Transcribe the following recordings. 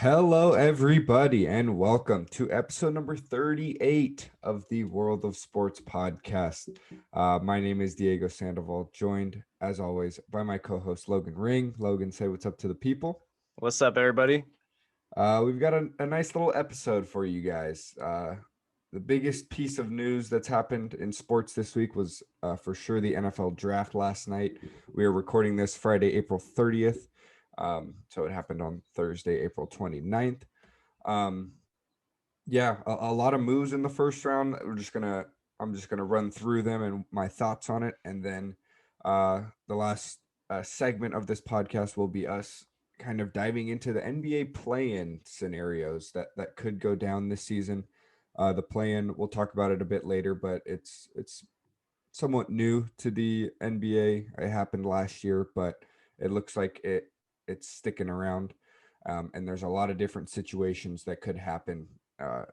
Hello, everybody, and welcome to episode number 38 of the World of Sports podcast. My name is Diego Sandoval, joined, as always, by my co host, Logan Ring. Logan, say what's up to the people. What's up, everybody? We've got a nice little episode for you guys. The biggest piece of news that's happened in sports this week was for sure the NFL draft last night. We are recording this Friday, April 30th. So it happened on Thursday, April 29th. Um, yeah, a lot of moves in the first round. I'm just gonna run through them and my thoughts on it, and then the last segment of this podcast will be us kind of diving into the NBA play-in scenarios that could go down this season. The play-in, we'll talk about it a bit later, but it's somewhat new to the NBA. It happened last year, but it looks like it's sticking around. And there's a lot of different situations that could happen uh,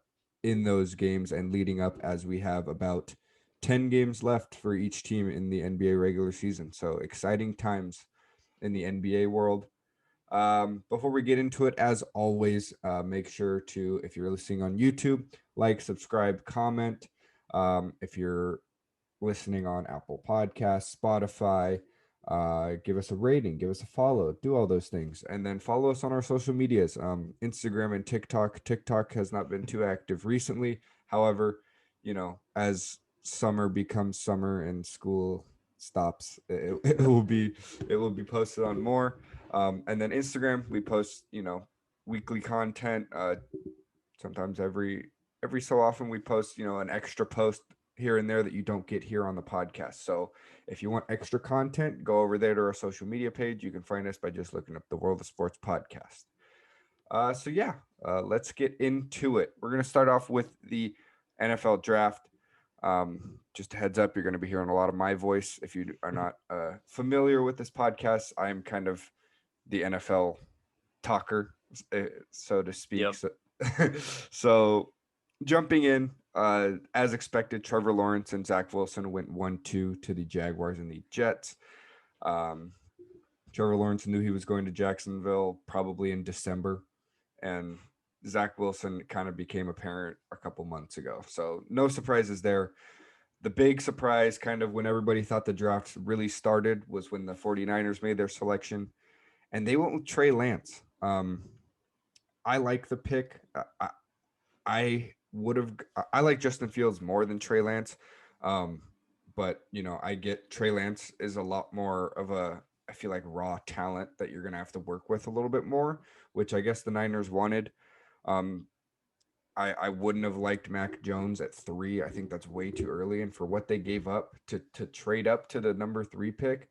in those games and leading up, as we have about 10 games left for each team in the NBA regular season. So exciting times in the NBA world. Before we get into it, as always, make sure to, if you're listening on YouTube, like, subscribe, comment. If you're listening on Apple Podcasts, Spotify, give us a rating, give us a follow, do all those things. And then follow us on our social medias, Instagram and TikTok. TikTok has not been too active recently. However, as summer becomes summer and school stops, it will be posted on more. And then Instagram, we post, weekly content. Sometimes every so often we post, an extra post here and there that you don't get here on the podcast. So if you want extra content, go over there to our social media page. You can find us by just looking up the World of Sports podcast. Let's get into it. We're going to start off with the NFL draft. Just a heads up, you're going to be hearing a lot of my voice. If you are not familiar with this podcast, I'm kind of the NFL talker, so to speak. Yep. So jumping in, as expected, Trevor Lawrence and Zach Wilson went 1-2 to the Jaguars and the Jets. Um, Trevor Lawrence knew he was going to Jacksonville probably in December, and Zach Wilson kind of became apparent a couple months ago. So no surprises there. The big surprise, kind of when everybody thought the draft really started, was when the 49ers made their selection, and they went with Trey Lance. I like the pick. I would have. I like Justin Fields more than Trey Lance, um, but I get Trey Lance is a lot more of a. I feel like raw talent that you're gonna have to work with a little bit more, which I guess the Niners wanted. Um, I wouldn't have liked Mac Jones at 3. I think that's way too early, and for what they gave up to trade up to the number 3 pick,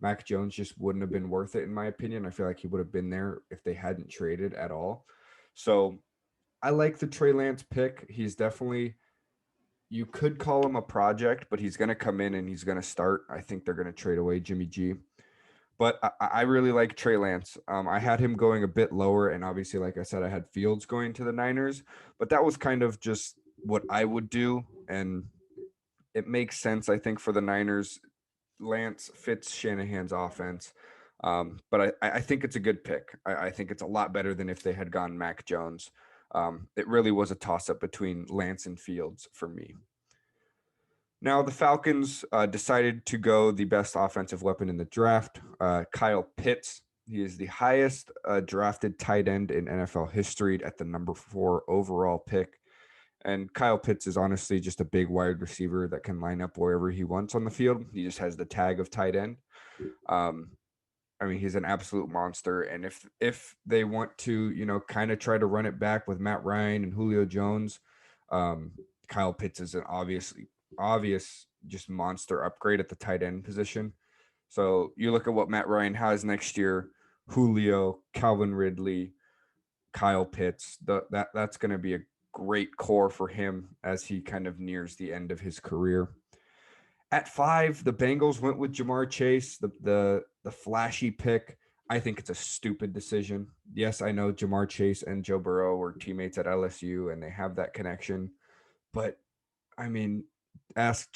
Mac Jones just wouldn't have been worth it in my opinion. I feel like he would have been there if they hadn't traded at all. So I like the Trey Lance pick. He's definitely, you could call him a project, but he's going to come in and he's going to start. I think they're going to trade away Jimmy G. But I really like Trey Lance. I had him going a bit lower, and obviously, like I said, I had Fields going to the Niners, but that was kind of just what I would do, and it makes sense, I think, for the Niners. Lance fits Shanahan's offense, but I think it's a good pick. I think it's a lot better than if they had gone Mac Jones. It really was a toss up between Lance and Fields for me. Now, the Falcons decided to go the best offensive weapon in the draft, Kyle Pitts. He is the highest drafted tight end in NFL history at the number 4 overall pick. And Kyle Pitts is honestly just a big wide receiver that can line up wherever he wants on the field. He just has the tag of tight end. Um, I mean, he's an absolute monster. And if they want to, kind of try to run it back with Matt Ryan and Julio Jones, Kyle Pitts is an obvious just monster upgrade at the tight end position. So you look at what Matt Ryan has next year: Julio, Calvin Ridley, Kyle Pitts. That's going to be a great core for him as he kind of nears the end of his career. At 5, the Bengals went with Jamar Chase, the flashy pick. I think it's a stupid decision. Yes, I know Jamar Chase and Joe Burrow were teammates at LSU and they have that connection, but I mean, ask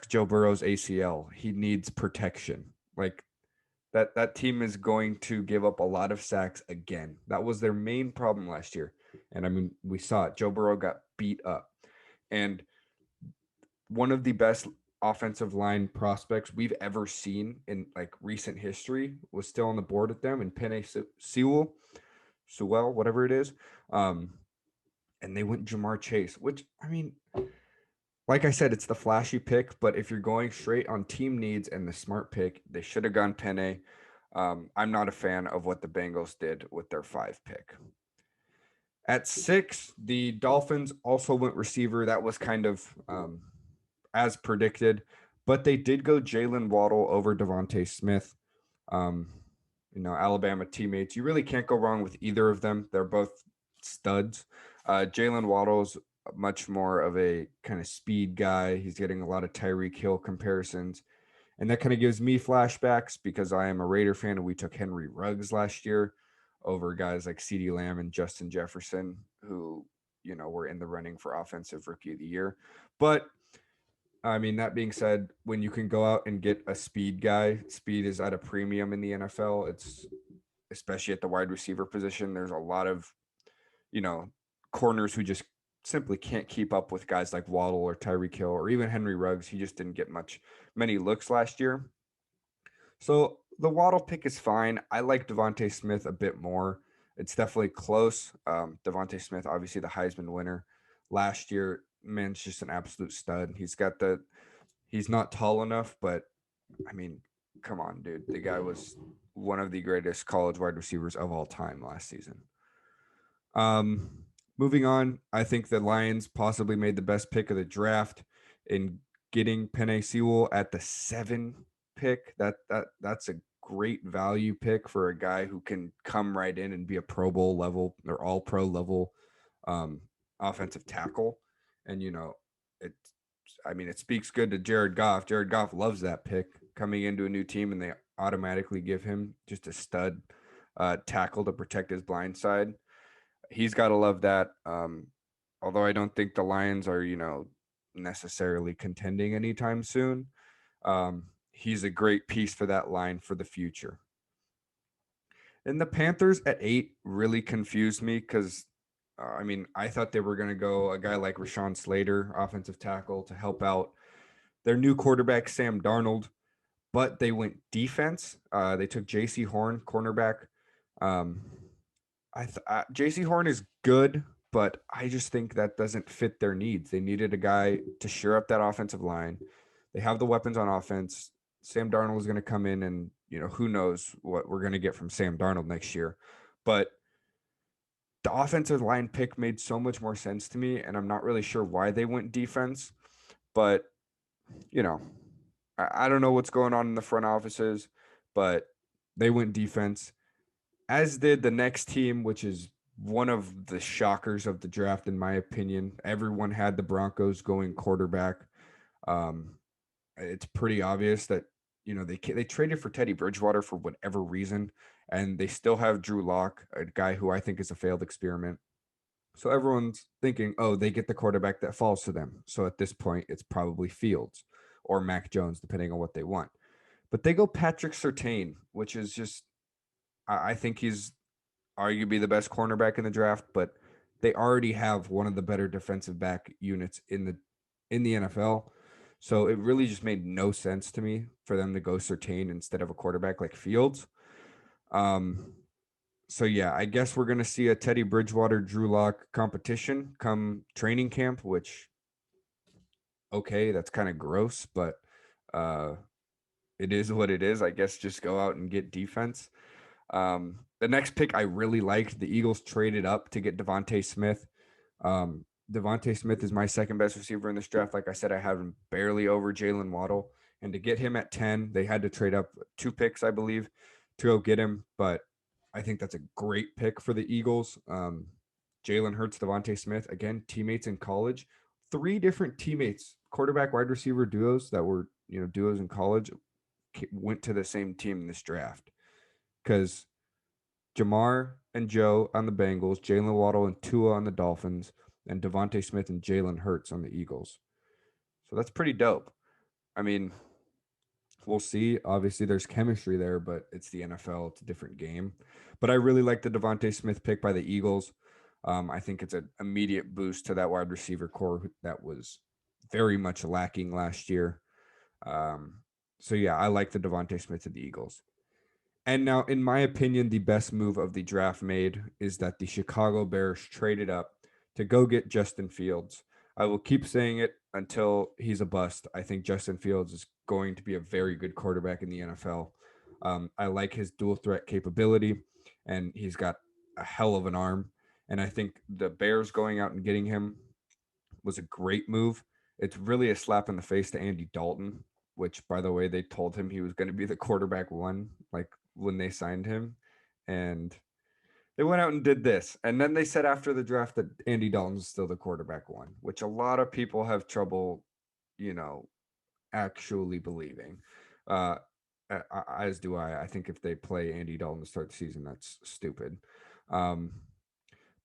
Joe Burrow's ACL. He needs protection. Like That team is going to give up a lot of sacks again. That was their main problem last year. And I mean, we saw it. Joe Burrow got beat up. And one of the best offensive line prospects we've ever seen in like recent history was still on the board with them, and Penny Sewell, whatever it is. Um, and they went Jamar Chase, which I mean, like I said, it's the flashy pick, but if you're going straight on team needs and the smart pick, they should have gone Penny. I'm not a fan of what the Bengals did with their 5 pick. At 6, the Dolphins also went receiver. That was kind of as predicted, but they did go Jalen Waddle over Devontae Smith. Um, Alabama teammates. You really can't go wrong with either of them. They're both studs. Jalen Waddle's much more of a kind of speed guy. He's getting a lot of Tyreek Hill comparisons. And that kind of gives me flashbacks because I am a Raider fan and we took Henry Ruggs last year over guys like CeeDee Lamb and Justin Jefferson, who, were in the running for Offensive Rookie of the Year. But I mean, that being said, when you can go out and get a speed guy, speed is at a premium in the NFL. It's especially at the wide receiver position. There's a lot of, corners who just simply can't keep up with guys like Waddle or Tyreek Hill or even Henry Ruggs. He just didn't get many looks last year. So the Waddle pick is fine. I like Devontae Smith a bit more. It's definitely close. Devontae Smith, obviously the Heisman winner last year. Man's just an absolute stud. He's not tall enough, but I mean, come on, dude. The guy was one of the greatest college wide receivers of all time last season. Moving on, I think the Lions possibly made the best pick of the draft in getting Penei Sewell at the 7 pick. That's a great value pick for a guy who can come right in and be a Pro Bowl level or all pro level offensive tackle. And it speaks good to Jared Goff. Jared Goff loves that pick coming into a new team, and they automatically give him just a stud tackle to protect his blind side. He's got to love that. Although I don't think the Lions are, necessarily contending anytime soon. He's a great piece for that line for the future. And the Panthers at 8 really confused me because, I thought they were going to go a guy like Rashawn Slater, offensive tackle, to help out their new quarterback, Sam Darnold, but they went defense. They took J.C. Horn, cornerback. J.C. Horn is good, but I just think that doesn't fit their needs. They needed a guy to shore up that offensive line. They have the weapons on offense. Sam Darnold is going to come in and, who knows what we're going to get from Sam Darnold next year. But the offensive line pick made so much more sense to me, and I'm not really sure why they went defense. But, I don't know what's going on in the front offices, but they went defense, as did the next team, which is one of the shockers of the draft, in my opinion. Everyone had the Broncos going quarterback. It's pretty obvious that, they traded for Teddy Bridgewater for whatever reason, and they still have Drew Lock, a guy who I think is a failed experiment. So everyone's thinking, oh, they get the quarterback that falls to them. So at this point, it's probably Fields or Mac Jones, depending on what they want. But they go Patrick Surtain, which is just, I think he's arguably the best cornerback in the draft, but they already have one of the better defensive back units in the NFL. So it really just made no sense to me for them to go Surtain instead of a quarterback like Fields. So yeah, I guess we're gonna see a Teddy Bridgewater Drew Lock competition come training camp, which okay, that's kind of gross, but it is what it is. I guess just go out and get defense. The next pick I really liked. The Eagles traded up to get Devontae Smith. Devontae Smith is my second best receiver in this draft. Like I said, I have him barely over Jalen Waddle. And to get him at 10, they had to trade up 2 picks, I believe, to go get him. But I think that's a great pick for the Eagles. Jalen Hurts, Devontae Smith, again, teammates in college. 3 different teammates, quarterback, wide receiver duos that were, duos in college, went to the same team in this draft. Because Jamar and Joe on the Bengals, Jalen Waddle and Tua on the Dolphins, and Devontae Smith and Jalen Hurts on the Eagles. So that's pretty dope. I mean, We'll see. Obviously, there's chemistry there, but it's the NFL. It's a different game. But I really like the Devontae Smith pick by the Eagles. I think it's an immediate boost to that wide receiver core that was very much lacking last year. Um, so yeah, I like the Devontae Smith of the Eagles. And now, in my opinion, the best move of the draft made is that the Chicago Bears traded up to go get Justin Fields. I will keep saying it until he's a bust. I think Justin Fields is going to be a very good quarterback in the NFL. I like his dual threat capability, and he's got a hell of an arm. And I think the Bears going out and getting him was a great move. It's really a slap in the face to Andy Dalton, which, by the way, they told him he was going to be the quarterback one, like when they signed him. And they went out and did this. And then they said after the draft that Andy Dalton's still the quarterback one, which a lot of people have trouble, you know, actually believing. Uh, as do I. I think if they play Andy Dalton to start the season, that's stupid. Um,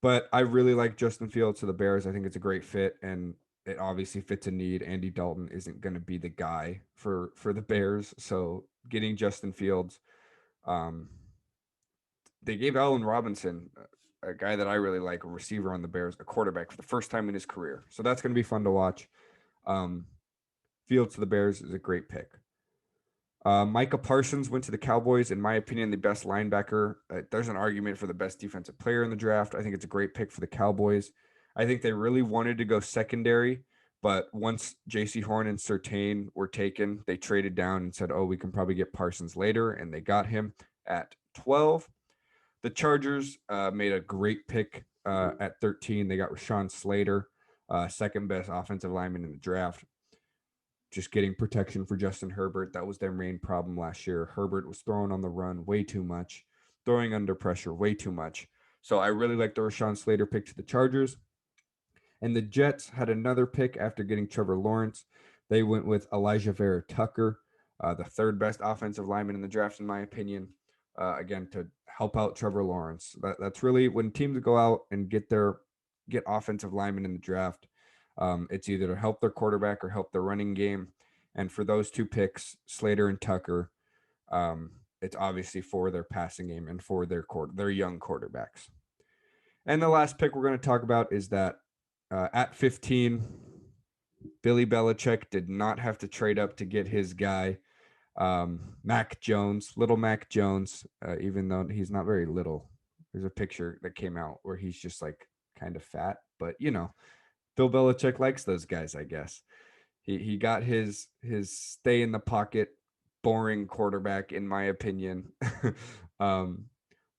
but I really like Justin Fields to the Bears. I think it's a great fit, and it obviously fits a need. Andy Dalton isn't going to be the guy for the Bears, so getting Justin Fields, um, they gave Allen Robinson, a guy that I really like, a receiver on the Bears, a quarterback for the first time in his career. So that's going to be fun to watch. Um, Fields to the Bears is a great pick. Micah Parsons went to the Cowboys. In my opinion, the best linebacker. There's an argument for the best defensive player in the draft. I think it's a great pick for the Cowboys. I think they really wanted to go secondary, but once J.C. Horn and Surtain were taken, they traded down and said, "Oh, we can probably get Parsons later," and they got him at 12. The Chargers made a great pick at 13. They got Rashawn Slater, second best offensive lineman in the draft, just getting protection for Justin Herbert. That was their main problem last year. Herbert was throwing on the run way too much, throwing under pressure way too much. So I really like the Rashawn Slater pick to the Chargers. And the Jets had another pick after getting Trevor Lawrence. They went with Elijah Vera Tucker, the third best offensive lineman in the draft, in my opinion. Again, to help out Trevor Lawrence. That's really when teams go out and get offensive linemen in the draft. It's either to help their quarterback or help their running game. And for those two picks, Slater and Tucker, it's obviously for their passing game and for their young quarterbacks. And the last pick we're going to talk about is that at 15, Billy Belichick did not have to trade up to get his guy, Mac Jones, little Mac Jones, even though he's not very little. There's a picture that came out where he's just like kind of fat, but Bill Belichick likes those guys, I guess. He got his stay in the pocket, boring quarterback, in my opinion. um,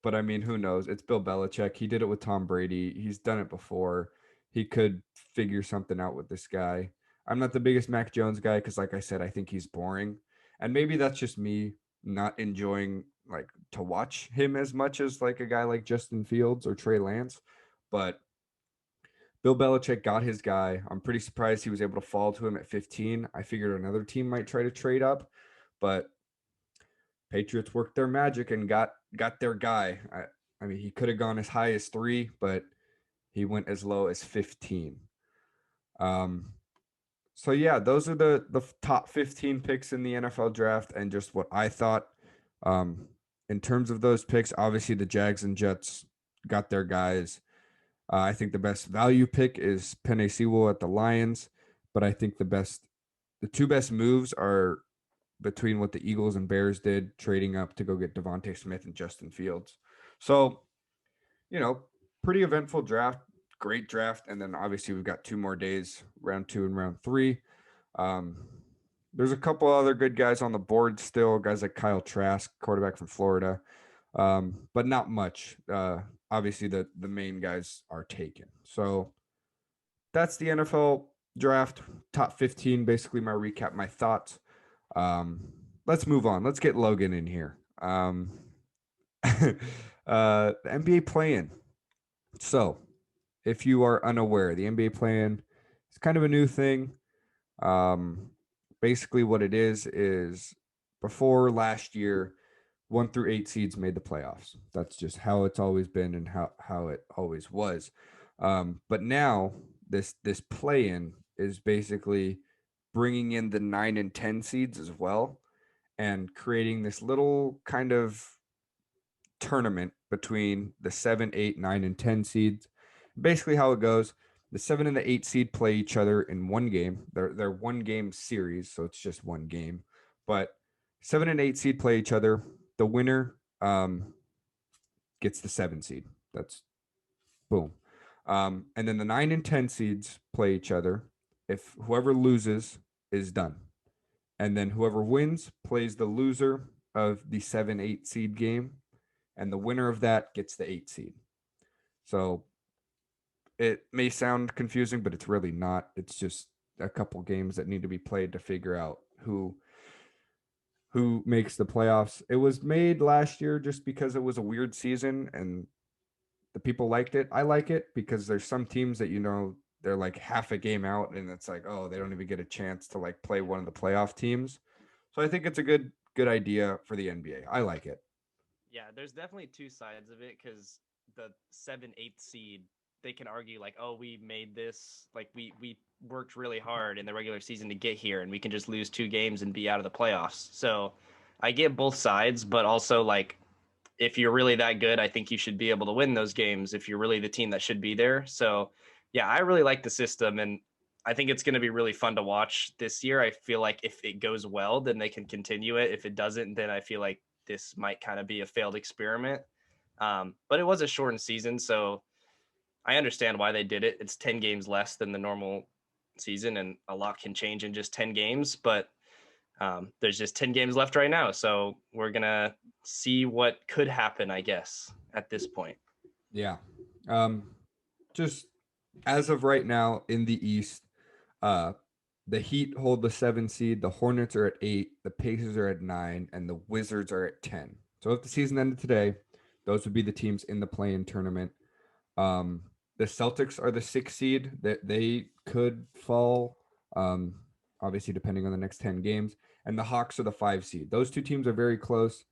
but I mean, who knows? It's Bill Belichick. He did it with Tom Brady. He's done it before. He could figure something out with this guy. I'm not the biggest Mac Jones guy because, like I said, I think he's boring, and maybe that's just me not enjoying like to watch him as much as like a guy like Justin Fields or Trey Lance. But Bill Belichick got his guy. I'm pretty surprised he was able to fall to him at 15. I figured another team might try to trade up, but Patriots worked their magic and got their guy. I mean, he could have gone as high as 3, but he went as low as 15. Um, so yeah, those are the top 15 picks in the NFL draft, and just what I thought. In terms of those picks, obviously the Jags and Jets got their guys. I think the best value pick is Penei Sewell at the Lions, but I think the two best moves are between what the Eagles and Bears did, trading up to go get Devontae Smith and Justin Fields. So, you know, pretty eventful draft, great draft, and then obviously we've got 2 more days, round 2 and round 3. Um, there's a couple other good guys on the board still, guys like Kyle Trask, quarterback from Florida, but not much. Obviously, the main guys are taken. So that's the NFL draft, top 15. Basically, my recap, my thoughts. Let's move on. Let's get Logan in here. The NBA play-in. So, if you are unaware, the NBA play-in is kind of a new thing. Um, Basically, what it is before last year, 1 through 8 seeds made the playoffs. That's just how it's always been and how it always was. But now this play-in is basically bringing in the 9 and 10 seeds as well, and creating this little kind of tournament between the 7, 8, 9, and 10 seeds. Basically, how it goes: the 7 and the 8 seed play each other in one game. They're one game series, so it's just one game. But 7 and 8 seed play each other. The winner gets the 7 seed. That's boom. And then the 9 and 10 seeds play each other. If whoever loses is done. And then whoever wins plays the loser of the 7 8 seed game. And the winner of that gets the 8 seed. So it may sound confusing, but it's really not. It's just a couple games that need to be played to figure out who makes the playoffs. It was made last year just because it was a weird season and the people liked it. I like it because there's some teams that they're like half a game out and it's like, oh, they don't even get a chance to like play one of the playoff teams. So I think it's a good idea for the NBA. I like it. Yeah, there's definitely two sides of it because the 7-8 seed, they can argue like, oh, we made this, like we worked really hard in the regular season to get here, and we can just lose 2 games and be out of the playoffs. So I get both sides, but also like if you're really that good, I think you should be able to win those games if you're really the team that should be there. So yeah, I really like the system, and I think it's going to be really fun to watch this year. I feel like if it goes well, then they can continue it. If it doesn't, then I feel like this might kind of be a failed experiment. But it was a shortened season, so I understand why they did it. It's 10 games less than the normal season, and a lot can change in just 10 games. But there's just 10 games left right now, so we're gonna see what could happen, I guess, at this point. Yeah. Um, just as of right now in the East, uh, the Heat hold the 7 seed, the Hornets are at 8, the Pacers are at 9, and the Wizards are at 10. So if the season ended today, those would be the teams in the play-in tournament. The Celtics are the 6 seed. That they could fall, um, obviously depending on the next 10 games. And the Hawks are the 5 seed. Those two teams are very close.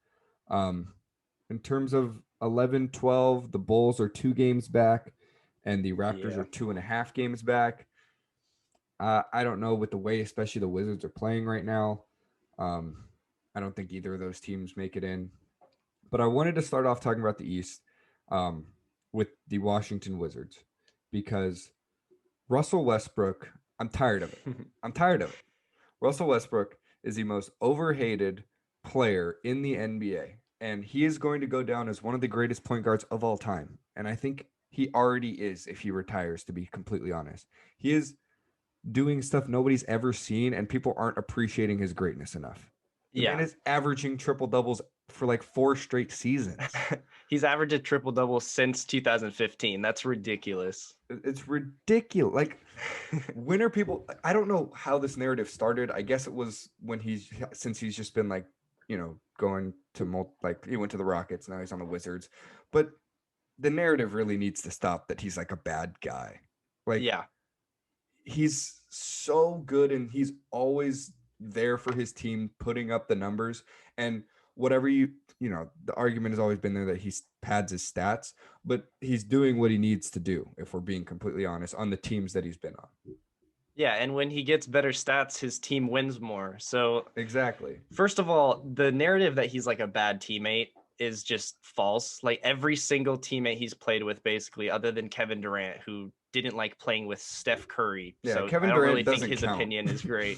Um, in terms of 11, 12, the Bulls are 2 games back, and the Raptors Yeah. are 2.5 games back. I don't know with the way, especially the Wizards are playing right now. Um, I don't think either of those teams make it in. But I wanted to start off talking about the East um, with the Washington Wizards because Russell Westbrook, I'm tired of it. I'm tired of it. Russell Westbrook is the most overhated player in the NBA, and he is going to go down as one of the greatest point guards of all time. And I think he already is if he retires, to be completely honest. He is doing stuff nobody's ever seen, and people aren't appreciating his greatness enough. The man Yeah. is averaging triple doubles for like 4 straight seasons. He's averaged a triple double since 2015. That's ridiculous. It's ridiculous. Like, when are people? I don't know how this narrative started. I guess it was when since he's just been like, going to like he went to the Rockets, now he's on the Wizards. But the narrative really needs to stop that he's like a bad guy. Like, Yeah. he's so good and he's always there for his team, putting up the numbers. And whatever the argument has always been there that he pads his stats, but he's doing what he needs to do, if we're being completely honest, on the teams that he's been on. Yeah, and when he gets better stats, his team wins more. So, Exactly. first of all, the narrative that he's like a bad teammate is just false. Like every single teammate he's played with, basically, other than Kevin Durant, who didn't like playing with Steph Curry. Yeah, So I Kevin don't really Durant think doesn't his count. opinion is great.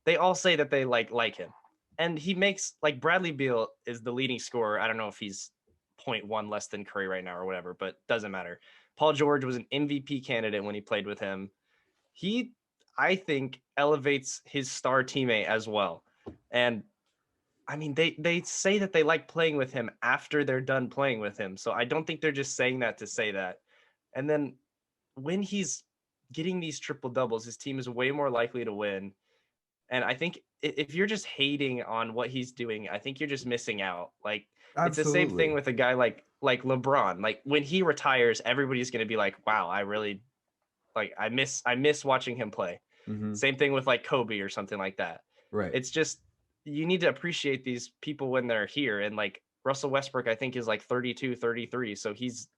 They all say that they like him. And he makes like Bradley Beal is the leading scorer. I don't know if he's 0.1 less than Curry right now or whatever, but doesn't matter. Paul George was an MVP candidate when he played with him. He, I think, elevates his star teammate as well. And I mean, they say that they like playing with him after they're done playing with him. So I don't think they're just saying that to say that. And then when he's getting these triple doubles, his team is way more likely to win. And I think if you're just hating on what he's doing, I think you're just missing out. Like it's the same thing Absolutely. with a guy like LeBron. Like when he retires, everybody's going to be like, "Wow, I really like I miss watching him play." Mm-hmm. Same thing with like Kobe or something like that. Right. It's just you need to appreciate these people when they're here. And like Russell Westbrook, I think is like 32, 33. So he's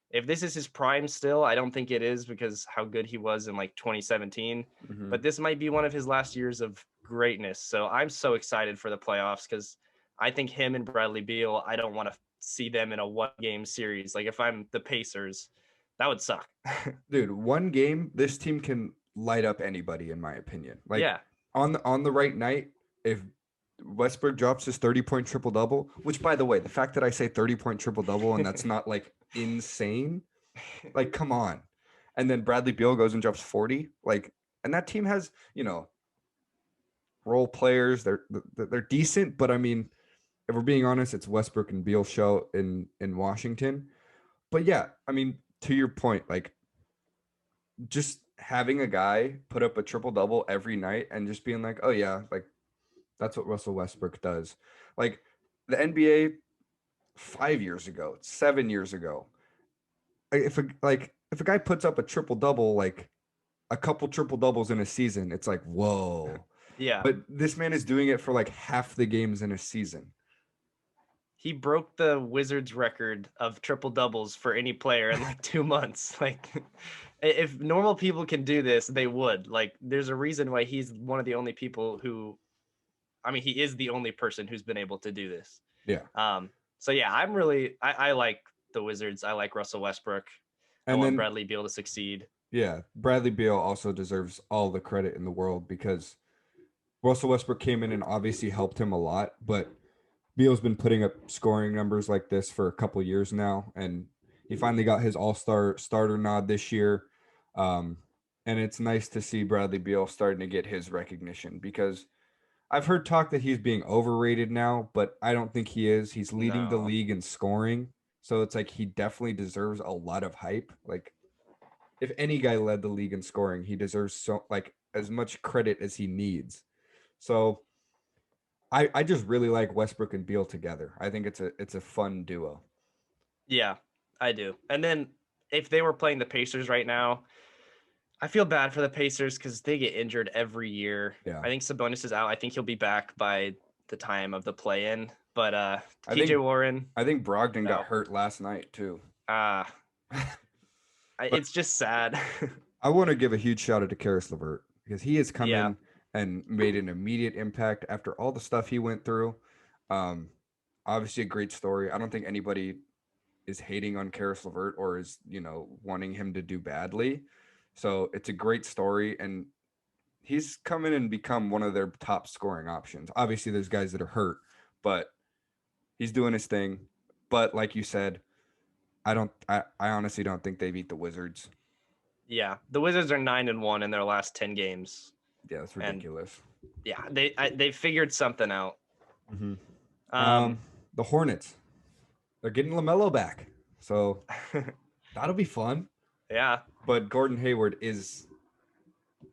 if this is his prime still, I don't think it is because how good he was in like 2017. Mm-hmm. But this might be one of his last years of greatness. So I'm so excited for the playoffs because I think him and Bradley Beal, I don't want to see them in a 1-game series. Like if I'm the Pacers, that would suck. Dude, one game, this team can light up anybody, in my opinion. Like Yeah. on the right night, if Westbrook drops his 30-point triple double, which by the way, the fact that I say 30-point triple double and that's not like insane, like come on. And then Bradley Beal goes and drops 40, like, and that team has, role players. They're decent, but I mean, if we're being honest, it's Westbrook and Beal show in Washington. But yeah, I mean, to your point, like just having a guy put up a triple double every night and just being like, oh yeah, like that's what Russell Westbrook does. Like the NBA 5 years ago, 7 years ago, if a guy puts up a triple double, like a couple triple doubles in a season, it's like whoa. Yeah. But this man is doing it for like half the games in a season. He broke the Wizards record of triple doubles for any player in like 2 months. Like, if normal people can do this, they would. Like, there's a reason why he's one of the only people who, I mean, he is the only person who's been able to do this. Yeah. So yeah, I like the Wizards. I like Russell Westbrook. I And want then Bradley Beal to succeed. yeah, Bradley Beal also deserves all the credit in the world because Russell Westbrook came in and obviously helped him a lot, but Beal's been putting up scoring numbers like this for a couple years now, and he finally got his All-Star starter nod this year. And it's nice to see Bradley Beal starting to get his recognition because I've heard talk that he's being overrated now, but I don't think he is. He's leading the No. league in scoring, so it's like he definitely deserves a lot of hype. Like if any guy led the league in scoring, he deserves so like as much credit as he needs. So I just really like Westbrook and Beal together. I think it's a fun duo. Yeah, I do. And then if they were playing the Pacers right now, I feel bad for the Pacers because they get injured every year. Yeah. I think Sabonis is out. I think he'll be back by the time of the play-in. But I TJ think Warren, I think Brogdon no. got hurt last night too. But it's just sad. I want to give a huge shout out to Karis LeVert because he has come Yeah. in and made an immediate impact after all the stuff he went through. Um, Obviously a great story. I don't think anybody is hating on Karis LeVert or is, wanting him to do badly. So it's a great story and he's come in and become one of their top scoring options. Obviously there's guys that are hurt, but he's doing his thing. But like you said, I honestly don't think they beat the Wizards. Yeah. The Wizards are 9-1 in their last 10 games. Yeah, that's ridiculous. And yeah, they figured something out. Mm-hmm. The Hornets, they're getting LaMelo back, so that'll be fun. Yeah. But Gordon Hayward is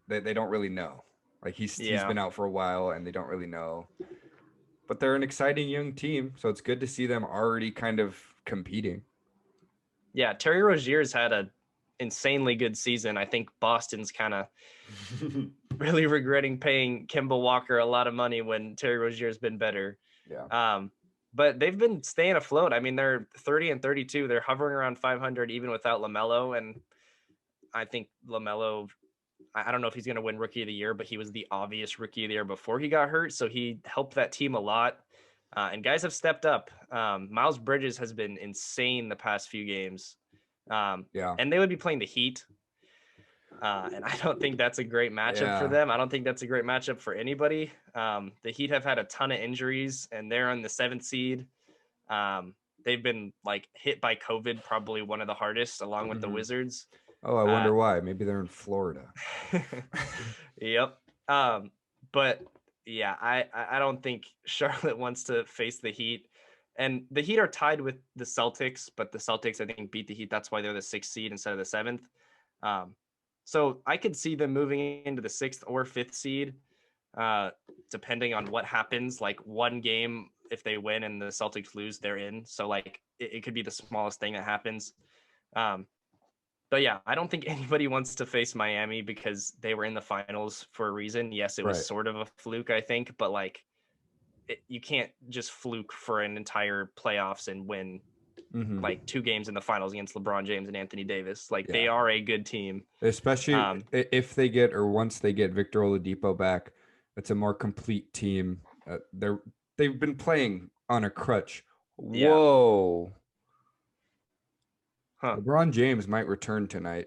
they don't really know. Like he's been out for a while and they don't really know. But they're an exciting young team, so it's good to see them already kind of competing. Yeah, Terry Rozier's had a insanely good season. I think Boston's kind of really regretting paying Kemba Walker a lot of money when Terry Rozier's been better. Yeah. But they've been staying afloat. I mean, they're 30-32. They're hovering around 500 even without LaMelo. And I think LaMelo, I don't know if he's going to win Rookie of the Year, but he was the obvious Rookie of the Year before he got hurt. So he helped that team a lot. And guys have stepped up. Miles Bridges has been insane the past few games. Yeah. And they would be playing the Heat. And I don't think that's a great matchup for them. I don't think that's a great matchup for anybody. The Heat have had a ton of injuries, and they're on the 7th seed. They've been like hit by COVID, probably one of the hardest, along with the Wizards. Oh, I wonder why. Maybe they're in Florida. Yep. But yeah, I don't think Charlotte wants to face the Heat. And the Heat are tied with the Celtics, but the Celtics, I think, beat the Heat. That's why they're the 6th seed instead of the 7th. So I could see them moving into the 6th or 5th seed, depending on what happens. Like one game, if they win and the Celtics lose, they're in. So like it could be the smallest thing that happens. But yeah, I don't think anybody wants to face Miami because they were in the finals for a reason. Yes, it was sort of a fluke, I think, but like you can't just fluke for an entire playoffs and win like 2 games in the finals against LeBron James and Anthony Davis. Like they are a good team. Especially if they get or once they get Victor Oladipo back, It's a more complete team. They've been playing on a crutch. Yeah. Whoa. Huh. LeBron James might return tonight.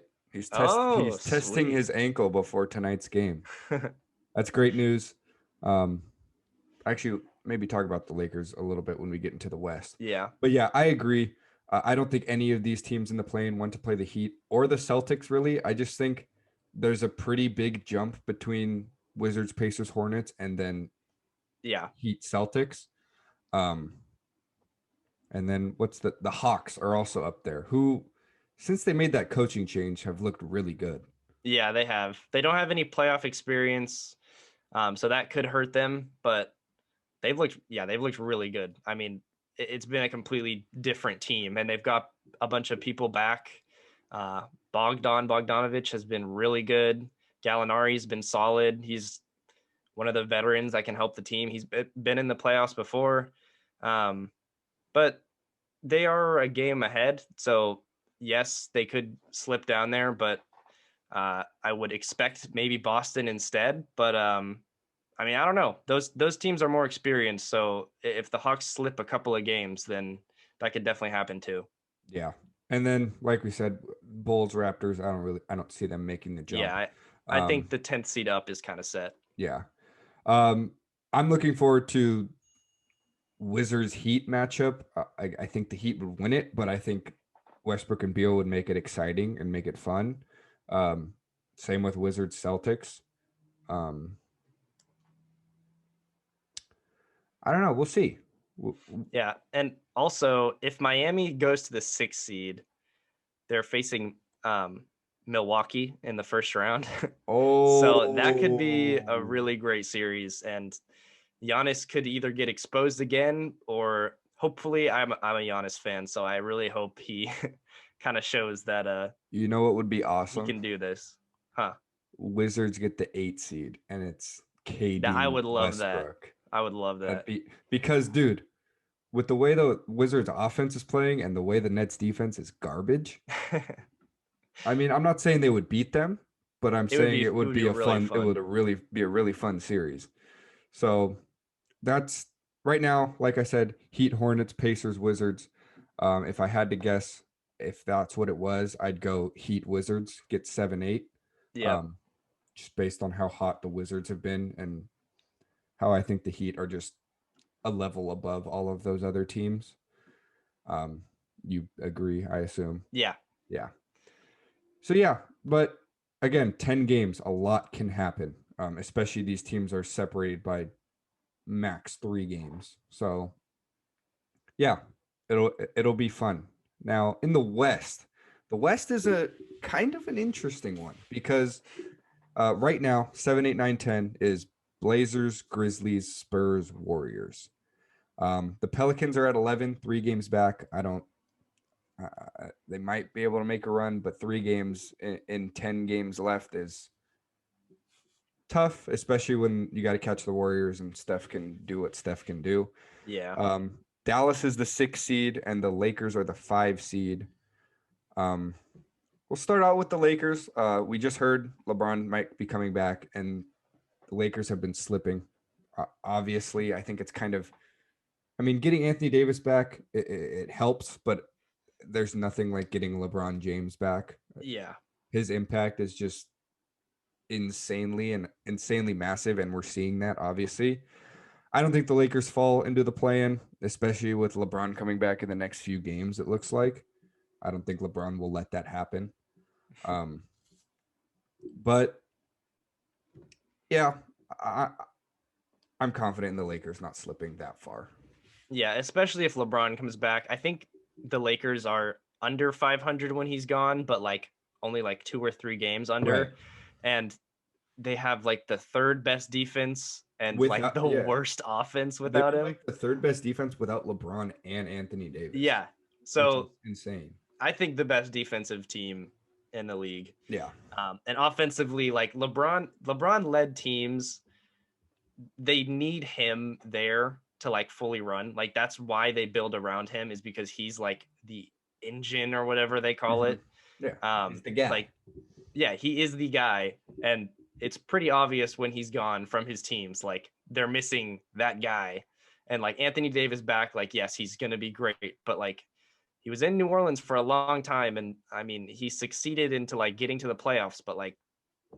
Oh, He's testing sweet. his ankle before tonight's game. That's great news. Um, actually, maybe talk about the Lakers a little bit when we get into the West. Yeah. But yeah, I agree. I don't think any of these teams in the play-in want to play the Heat or the Celtics, really. I just think there's a pretty big jump between Wizards, Pacers, Hornets, and then Yeah. Heat, Celtics. Um, and then what's the Hawks are also up there, who, since they made that coaching change, have looked really good. Yeah, they have. They don't have any playoff experience, so that could hurt them. But they've looked really good. I mean, it's been a completely different team, and they've got a bunch of people back. Bogdanovich has been really good. Gallinari's been solid. He's one of the veterans that can help the team. He's been in the playoffs before, but they are a game ahead. So yes, they could slip down there, but I would expect maybe Boston instead. But I mean, I don't know. Those teams are more experienced. So if the Hawks slip a couple of games, then that could definitely happen too. Yeah. And then, like we said, Bulls, Raptors, I don't see them making the Yeah, jump. I think the 10th seed up is kind of set. Yeah. Um, I'm looking forward to Wizards Heat matchup. I think the Heat would win it, but I think Westbrook and Beal would make it exciting and make it fun. Um, Same with Wizards Celtics. Um, I don't know. We'll see. Yeah, and also if Miami goes to the 6th seed, they're facing Milwaukee in the first round. So that could be a Oh, really great series, and Giannis could either get exposed again, or hopefully, I'm a Giannis fan, so I really hope he kind of shows that you know what would be he awesome? can do this, huh? Wizards get the 8 seed, and it's That I KD would love that. Westbrook. I would love That'd that. be because, dude, with the way the Wizards offense is playing and the way the Nets defense is garbage. I mean, I'm not saying they would beat them, but I'm saying It would be really it would fun. really be a really fun series. So that's right now, like I said, Heat, Hornets, Pacers, Wizards. If I had to guess if that's what it was, I'd go Heat, Wizards, get 7-8. Yep. Um, just based on how hot the Wizards have been and how I think the Heat are just a level above all of those other teams. Um, you agree, I assume. Yeah. Yeah. So yeah, but again, 10 games, a lot can happen. Especially these teams are separated by max 3 games. So yeah, it'll be fun. Now in the West is a kind of an interesting one because right now 7, 8, 9, 10 is Blazers, Grizzlies, Spurs, Warriors. The Pelicans are at 11, 3 games back. I don't. They might be able to make a run, but 3 games in 10 games left is tough, especially when you got to catch the Warriors and Steph can do what Steph can do. Yeah. Dallas is the 6 seed, and the Lakers are the 5 seed. Um, we'll start out with the Lakers. We just heard LeBron might be coming back, and the Lakers have been slipping. Obviously, I think it's kind of. I mean, getting Anthony Davis back it helps, but there's nothing like getting LeBron James back. Yeah. His impact is just insanely massive, and we're seeing that obviously. I don't think the Lakers fall into the play-in, especially with LeBron coming back in the next few games. It looks like I don't think LeBron will let that happen. Um, but yeah, I, I'm confident in the Lakers not slipping that far. Yeah, especially if LeBron comes back. I think the Lakers are under 500 when he's gone, but like only like 2 or 3 games Right. under. And they have like the third best defense and like Without the yeah, worst offense they without were him. like the third best defense without LeBron and Anthony Davis, Yeah. which is So insane. I think the best defensive team in the league. Yeah. And offensively, like LeBron led teams. They need him there to like fully run. Like that's why they build around him, is because he's like the engine or whatever they call Mm-hmm. it. Yeah. He's the guy. Like yeah, he is the guy, and it's pretty obvious when he's gone from his teams. Like they're missing that guy. And like Anthony Davis back, like, yes, he's going to be great. But like he was in New Orleans for a long time. And I mean, he succeeded into like getting to the playoffs, but like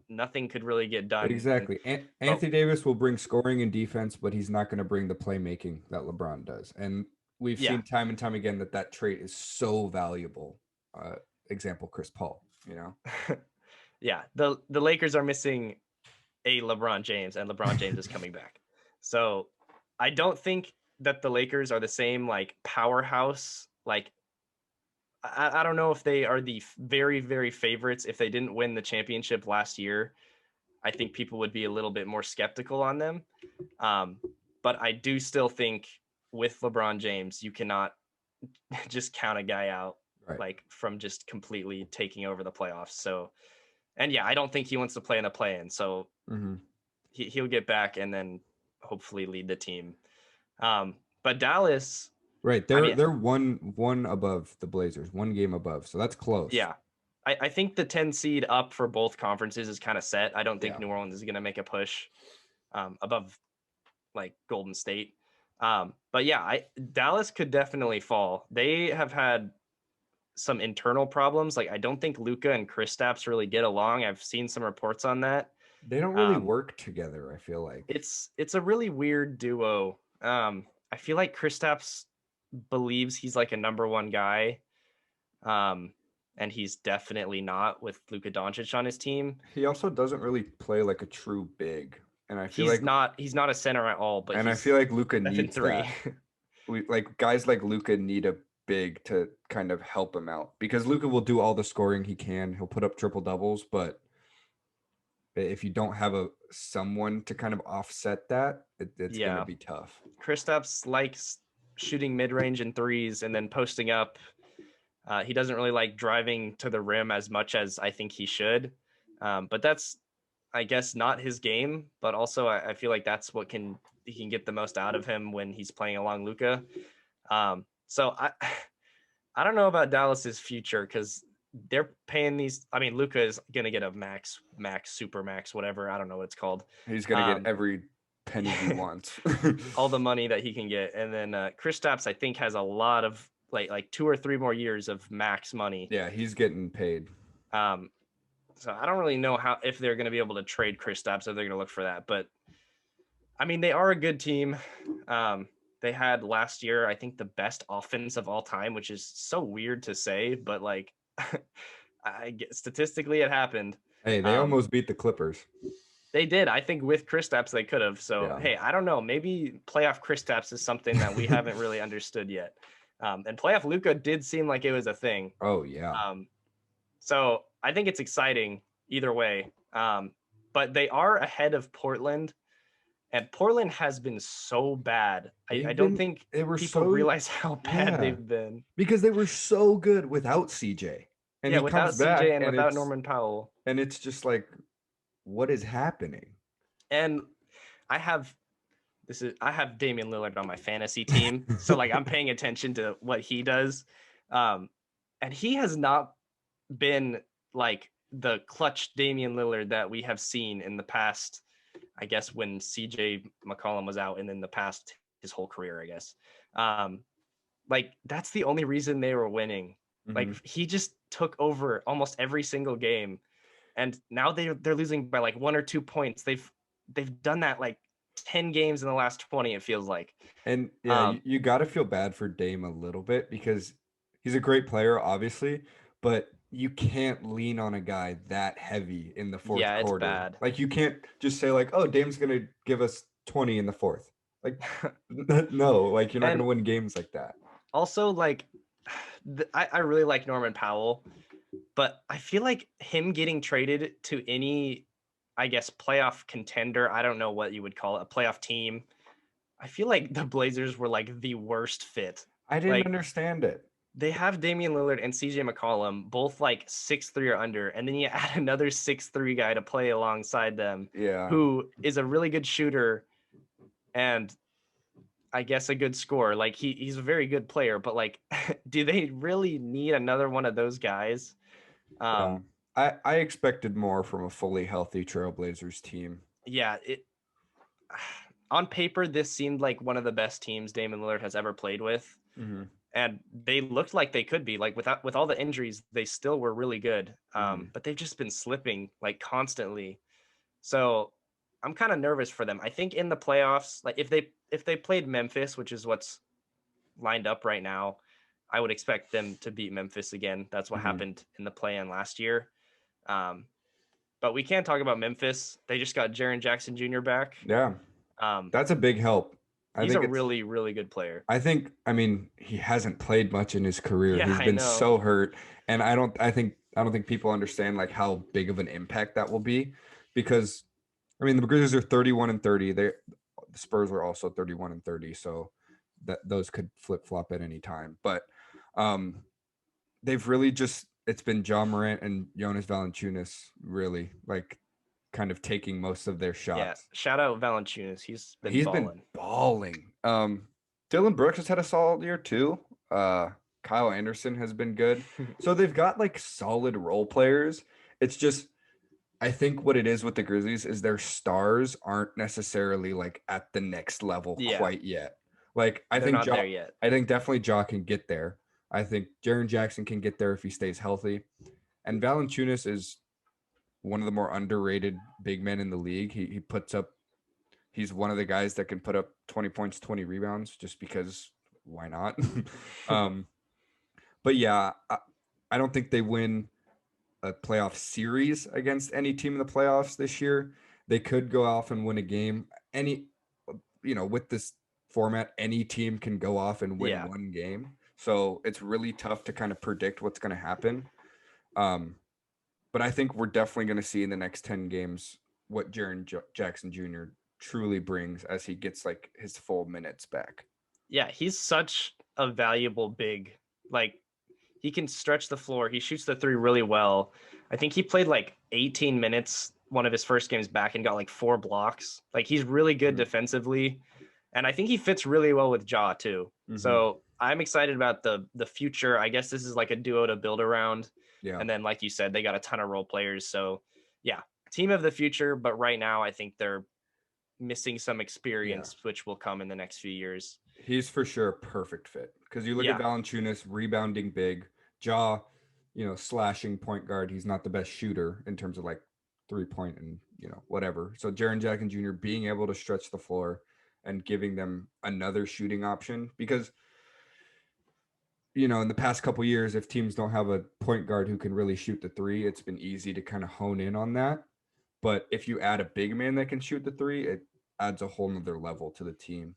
nothing could really get done. And Exactly. but Anthony Davis will bring scoring and defense, but he's not going to bring the playmaking that LeBron does. And we've yeah, seen time and time again that that trait is so valuable. Uh, Example, Chris Paul, you know? yeah, the Lakers are missing a LeBron James, and LeBron James is coming back. So I don't think that the Lakers are the same like powerhouse. Like I don't know if they are the very, very favorites. If they didn't win the championship last year, I think people would be a little bit more skeptical on them. Um, but I do still think with LeBron James, you cannot just count a guy out Right. like from just completely taking over the playoffs. So, and yeah, I don't think he wants to play in the play-in. So Mm-hmm. he'll get back and then hopefully lead the team. But Dallas, Right. I They're mean, they're one above the Blazers, one game above. So that's close. yeah, I think the 10 seed up for both conferences is kind of set. I don't think Yeah. New Orleans is going to make a push above like Golden State. But yeah, Dallas could definitely fall. They have had some internal problems. Like I don't think Luka and Kristaps really get along. I've seen some reports on that. They don't really Um, work together, I feel like. it's a really weird duo. I feel like Kristaps believes he's like a number one guy, um, and he's definitely not with Luka Doncic on his team. He also doesn't really play like a true big. And I feel He's like not he's not a center at all, but and I he's feel like Luca 7 needs 3. that. We like guys like Luca need a big to kind of help him out because Luca will do all the scoring he can. He'll put up triple doubles, but if you don't have a someone to kind of offset that, it's going to Yeah, be tough. Kristaps likes shooting mid range and threes and then posting up. He doesn't really like driving to the rim as much as I think he should. But that's, I guess, not his game. But also, I feel like that's what he can get the most out of him when he's playing along Luka. So I don't know about Dallas's future because they're paying these. I mean, Luka is gonna get a max, super max, whatever. I don't know what it's called. He's going to get every penny he wants. All the money that he can get, and then Kristaps, I think, has a lot of like 2 or 3 more years of max money. Yeah, he's getting paid. Um, so I don't really know if they're going to be able to trade Kristaps, if they're going to look for that. But I mean, they are a good team. They had last year, I think, the best offense of all time, which is so weird to say, but like, I guess statistically it happened. Hey, they almost beat the Clippers. They did. I think with Kristaps they could have. So Yeah. hey, I don't know. Maybe playoff Kristaps is something that we haven't really understood yet. And playoff Luka did seem like it was a thing. Oh, yeah. So I think it's exciting either way. But they are ahead of Portland, and Portland has been so bad. I don't think people realize how bad they've been. Because they were so good without CJ. And he without comes back CJ and without Norman Powell. And it's just like, what is happening? And I have Damian Lillard on my fantasy team. So like I'm paying attention to what he does. And he has not been like the clutch Damian Lillard that we have seen in the past, I guess, when CJ McCollum was out, and in the past his whole career, I guess. Like that's the only reason they were winning. Mm-hmm. Like he just took over almost every single game, and now they're losing by like 1 or 2 points. They've done that like 10 games in the last 20, it feels like. And yeah, you got to feel bad for Dame a little bit because he's a great player, obviously, but you can't lean on a guy that heavy in the fourth quarter. It's bad. Like you can't just say like, oh, Dame's going to give us 20 in the fourth. Like, no, like you're not going to win games like that. Also, like, I really like Norman Powell, but I feel like him getting traded to any, I guess, playoff contender, I don't know what you would call it, a playoff team. I feel like the Blazers were like the worst fit. I didn't understand it. They have Damian Lillard and CJ McCollum, both like 6'3" or under, and then you add another 6'3" guy to play alongside them, who is a really good shooter and I guess a good scorer. Like he's a very good player, but like, do they really need another one of those guys? I expected more from a fully healthy Trailblazers team. Yeah, it on paper this seemed like one of the best teams Damian Lillard has ever played with. Mm-hmm. And they looked like they could be like with all the injuries, they still were really good. Mm-hmm. But they've just been slipping like constantly. So I'm kind of nervous for them. I think in the playoffs, like if they played Memphis, which is what's lined up right now, I would expect them to beat Memphis again. That's what Mm-hmm. happened in the play-in last year. Um, but we can't talk about Memphis. They just got Jaren Jackson Jr. back. Yeah, Um, that's a big help. I he's a think it's. really, really good player. I mean, he hasn't played much in his career. Yeah, He's I been know. so hurt, and I don't think people understand like how big of an impact that will be, because, I mean, the Grizzlies are 31-30. The Spurs are also 31-30, so that those could flip flop at any time. But um, they've really just it's been John Morant and Jonas Valanciunas really like kind of taking most of their Yeah, shots. shout out Valanciunas. He's been He's been balling. balling. Dylan Brooks has had a solid year too. Kyle Anderson has been good. So they've got like solid role players. It's just I think what it is with the Grizzlies is their stars aren't necessarily like at the next level Yeah, quite yet. Like they're not there yet. I think definitely Ja can get there. I think Jaren Jackson can get there if he stays healthy. And Valanciunas is one of the more underrated big men in the league. He puts up he's one of the guys that can put up 20 points, 20 rebounds just because why not? um but yeah, I don't think they win a playoff series against any team in the playoffs this year. They could go off and win a game. Any, with this format, any team can go off and win Yeah, one game. So it's really tough to kind of predict what's going to happen. Um, but I think we're definitely going to see in the next 10 games what Jackson Jr. truly brings as he gets like his full minutes back. yeah, he's such a valuable big. Like he can stretch the floor. He shoots the three really well. I think he played like 18 minutes one of his first games back and got like 4 blocks. Like he's really good Mm-hmm. defensively, and I think he fits really well with Ja too. Mm-hmm. So I'm excited about the future. I guess this is like a duo to build around. Yeah. And then, like you said, they got a ton of role players. So yeah, team of the future. But right now, I think they're missing some Yeah. experience, which will come in the next few years. He's for sure a perfect fit because you look at Yeah, Valanciunas rebounding big, Ja, slashing point guard. He's not the best shooter in terms of like 3-point and whatever. So Jaren Jackson Jr. being able to stretch the floor and giving them another shooting option because in the past couple years, if teams don't have a point guard who can really shoot the three, it's been easy to kind of hone in on that. But if you add a big man that can shoot the three, it adds a whole nother level to the team.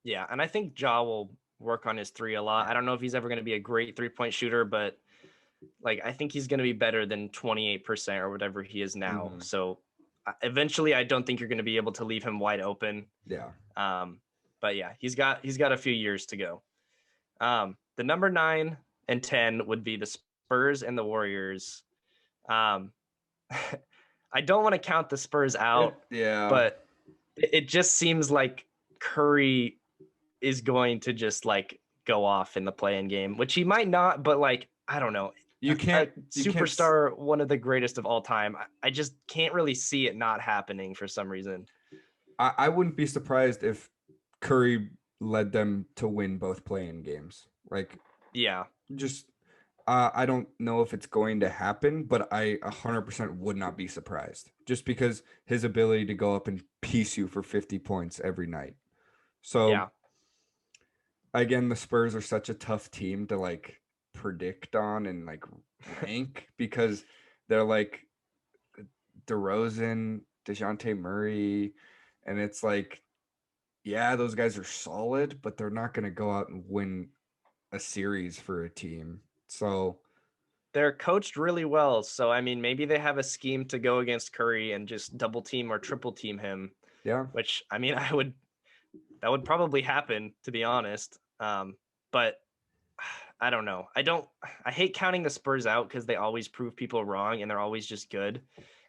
yeah, and I think Ja will work on his three a lot. I don't know if he's ever going to be a great 3-point shooter, but like I think he's going to be better than 28% or whatever he is now. Mm-hmm. So eventually, I don't think you're going to be able to leave him wide open. Yeah. But yeah, he's got a few years to go. The number 9 and 10 would be the Spurs and the Warriors. Um, I don't want to count the Spurs out, Yeah. but it just seems like Curry is going to just like go off in the play-in game, which he might not, but like I don't know. You can't Superstar, one of the greatest of all time. I just can't really see it not happening for some reason. I wouldn't be surprised if Curry led them to win both play-in games. Like, Yeah, just I don't know if it's going to happen, but I 100% would not be surprised just because his ability to go up and piece you for 50 points every night. So yeah, again, the Spurs are such a tough team to like predict on and like rank because they're like DeRozan, DeJounte Murray, and it's like, yeah, those guys are solid, but they're not going to go out and win a series for a team. So, they're coached really well. So I mean, maybe they have a scheme to go against Curry and just double team or triple team him. yeah, Which I mean, that would probably happen to be honest. But I don't know. I hate counting the Spurs out because they always prove people wrong and they're always just good.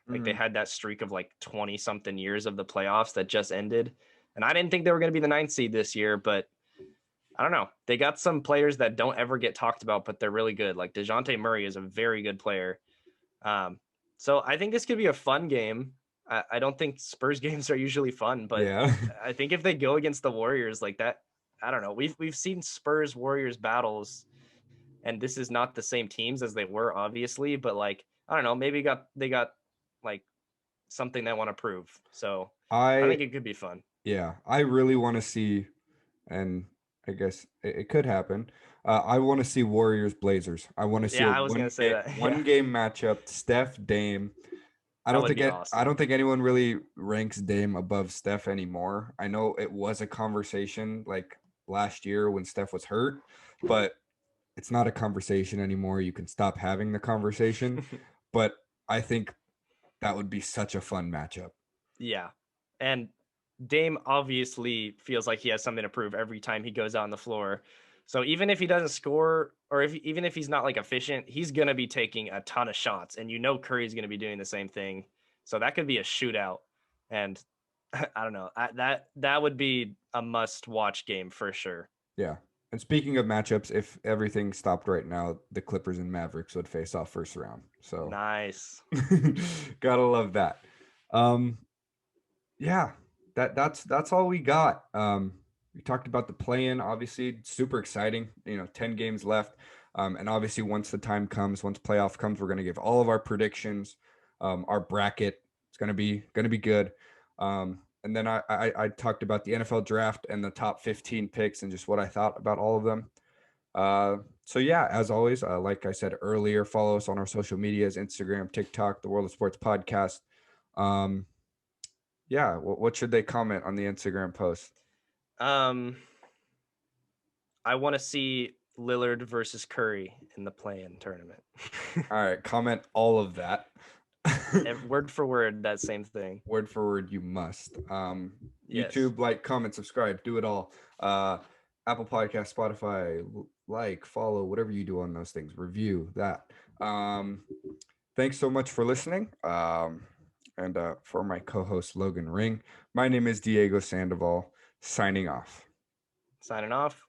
Like they mhm, had that streak of like 20 something years of the playoffs that just ended. And I didn't think they were going to be the 9th seed this year, but I don't know. They got some players that don't ever get talked about, but they're really good. Like DeJounte Murray is a very good player. So I think this could be a fun game. I don't think Spurs games are usually fun, but Yeah. I think if they go against the Warriors like that, I don't know. We've seen Spurs Warriors battles, and this is not the same teams as they were, obviously, but like I don't know, maybe they got like something they want to prove. So I I think it could be fun. yeah, I really want to see, and I guess it could happen. I want to see Warriors Blazers. I want to see Yeah, a I was gonna say that. one Yeah, game matchup. Steph Dame. that would be I awesome. don't think anyone really ranks Dame above Steph anymore. I know it was a conversation like last year when Steph was hurt, but it's not a conversation anymore. You can stop having the conversation. But I think that would be such a fun matchup. Yeah, and Dame obviously feels like he has something to prove every time he goes out on the floor. So even if he doesn't score, or even if he's not like efficient, he's gonna be taking a ton of shots, and you know Curry's gonna be doing the same thing. So that could be a shootout, and I don't know, that would be a must-watch game for sure. Yeah. And speaking of matchups, if everything stopped right now, the Clippers and Mavericks would face off first round. So Nice. gotta love that. Um, yeah, that's all we got. We talked about the play-in, obviously, super exciting. 10 games left. And obviously, once the time comes, once playoff comes, we're gonna give all of our predictions, our bracket. It's gonna be good. And then I talked about the NFL draft and the top 15 picks and just what I thought about all of them. So yeah, as always, like I said earlier, follow us on our social medias, Instagram, TikTok, the World of Sports Podcast. Um, yeah, what should they comment on the Instagram post? Um, I want to see Lillard versus Curry in the play-in tournament. All right, comment all of that. Word for word, that same thing. Word for word, you must. Yes. YouTube, like, comment, subscribe, do it all. Apple Podcast, Spotify, like, follow, whatever you do on those things. Review that. Thanks so much for listening. And for my co-host Logan Ring, my name is Diego Sandoval. Signing off. Signing off.